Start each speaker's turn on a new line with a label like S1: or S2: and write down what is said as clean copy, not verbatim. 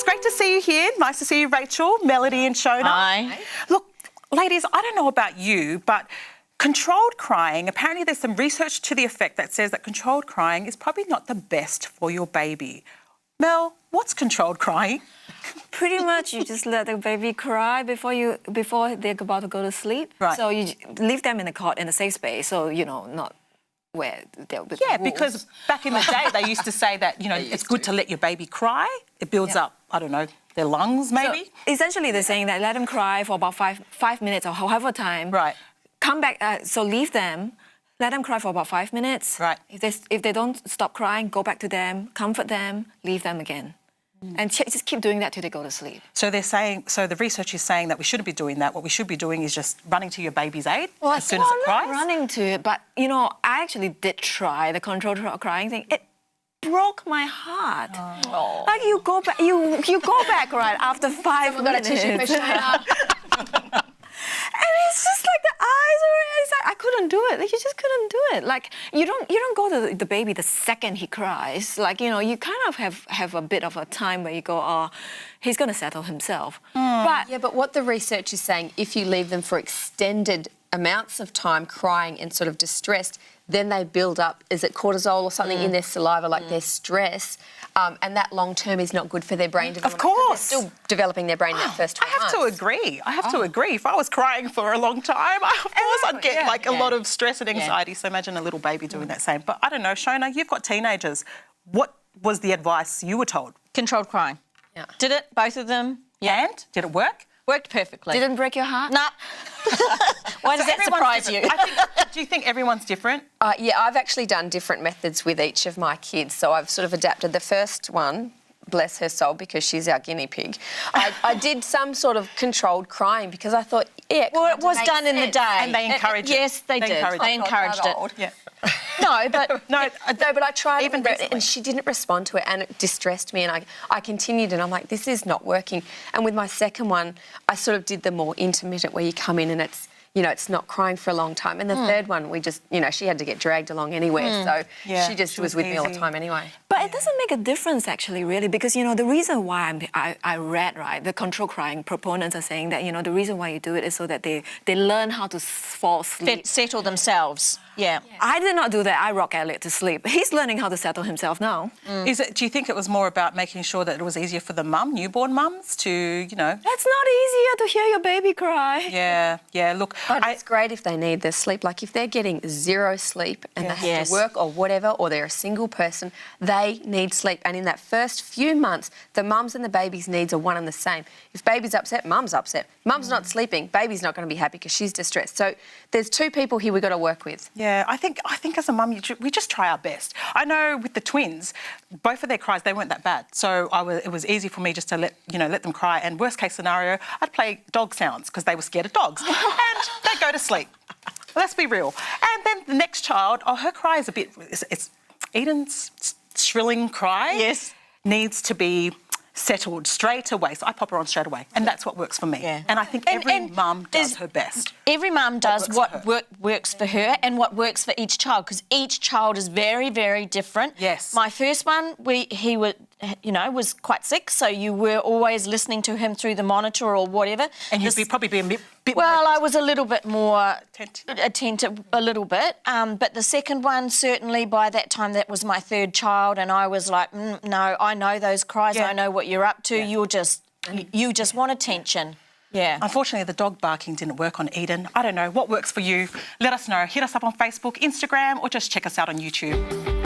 S1: great to see you here. Nice to see you, Rachel, Melody and Shona.
S2: Hi.
S1: Look, ladies, I don't know about you, but controlled crying, apparently there's some research to the effect that says that controlled crying is probably not the best for your baby. Mel, what's controlled crying?
S3: Pretty much, you just let the baby cry before they're about to go to sleep.
S1: Right.
S3: So you leave them in a cot in a safe space. So not where they'll be.
S1: Yeah, because back in the day they used to say that it's good to let your baby cry. It builds up, I don't know, their lungs maybe.
S3: So essentially, they're saying that let them cry for about five minutes or however time.
S1: Right.
S3: Come back. So leave them. Let them cry for about 5 minutes.
S1: Right.
S3: If they don't stop crying, go back to them, comfort them, leave them again. And just keep doing that till they go to sleep.
S1: So they're saying, so the research is saying that we shouldn't be doing that. What we should be doing is just running to your baby's aid as soon as it cries.
S3: Not running to it, but I actually did try the controlled crying thing. It broke my heart.
S2: Oh.
S3: Like you go back, you go back right after 5 minutes. And it's just like the eyes are. I couldn't do it. Like, you just couldn't do it. Like you don't go to the baby the second he cries. Like you kind of have a bit of a time where you go, oh, he's gonna settle himself.
S4: But what the research is saying, if you leave them for extended amounts of time crying and sort of distressed, then they build up, is it cortisol or something in their saliva, like their stress, and that long term is not good for their brain development.
S1: Of course.
S4: They're still developing their brain that first 12
S1: I have to agree. I have to agree. If I was crying for a long time, of course I'd get a lot of stress and anxiety. So imagine a little baby doing that same. But I don't know, Shona, you've got teenagers. What was the advice you were told?
S2: Controlled crying.
S4: Yeah.
S2: Did it, both of them. Yeah.
S1: And did it work?
S2: Worked perfectly.
S3: Didn't break your heart?
S2: Nah. Why does that surprise you?
S1: Do you think everyone's different?
S4: Yeah, I've actually done different methods with each of my kids. So I've sort of adapted. The first one, bless her soul, because she's our guinea pig, I did some sort of controlled crying because I thought,
S2: well, it was done in the day.
S1: And they encouraged it.
S2: Yes, they did. They encouraged it.
S1: Yeah.
S2: No, but...
S4: No, but I tried
S1: even
S4: and she didn't respond to it and it distressed me and I continued and I'm like, this is not working. And with my second one, I sort of did the more intermittent where you come in and it's, it's not crying for a long time. And the third one, we just, she had to get dragged along anywhere. So she just was with me all the time anyway.
S3: But it doesn't make a difference actually, really, because, the reason why I read, right, the control crying proponents are saying that, the reason why you do it is so that they learn how to fall asleep.
S2: Settle themselves. Yeah.
S3: I did not do that. I rock Elliot to sleep. He's learning how to settle himself now.
S1: Do you think it was more about making sure that it was easier for the newborn mums to,
S3: It's not easier to hear your baby cry.
S1: Yeah, look.
S4: But it's great if they need their sleep. Like if they're getting zero sleep and they have to work or whatever, or they're a single person, they need sleep. And in that first few months, the mums and the baby's needs are one and the same. If baby's upset, mum's upset. Mum's not sleeping, baby's not going to be happy because she's distressed. So there's two people here we've got to work with.
S1: Yeah, I think as a mum, we just try our best. I know with the twins, both of their cries, they weren't that bad. So it was easy for me just to let them cry. And worst case scenario, I'd play dog sounds because they were scared of dogs. And they'd go to sleep. Let's be real. And then the next child, her cry is it's Eden's shrilling cry needs to be settled straight away. So I pop her on straight away. And that's what works for me.
S2: Yeah.
S1: And I think every mum does her best.
S2: Every mum does what works for her and what works for each child, because each child is very, very different.
S1: Yes.
S2: My first one, he was quite sick, so you were always listening to him through the monitor or whatever.
S1: And you'd probably be a bit
S2: well,
S1: more...
S2: I was a little bit more attentive, a little bit. But the second one, certainly by that time, that was my third child, and I was like, no, I know those cries. I know what you're up to. You just want attention. Yeah.
S1: Unfortunately, the dog barking didn't work on Eden. I don't know. What works for you? Let us know. Hit us up on Facebook, Instagram, or just check us out on YouTube.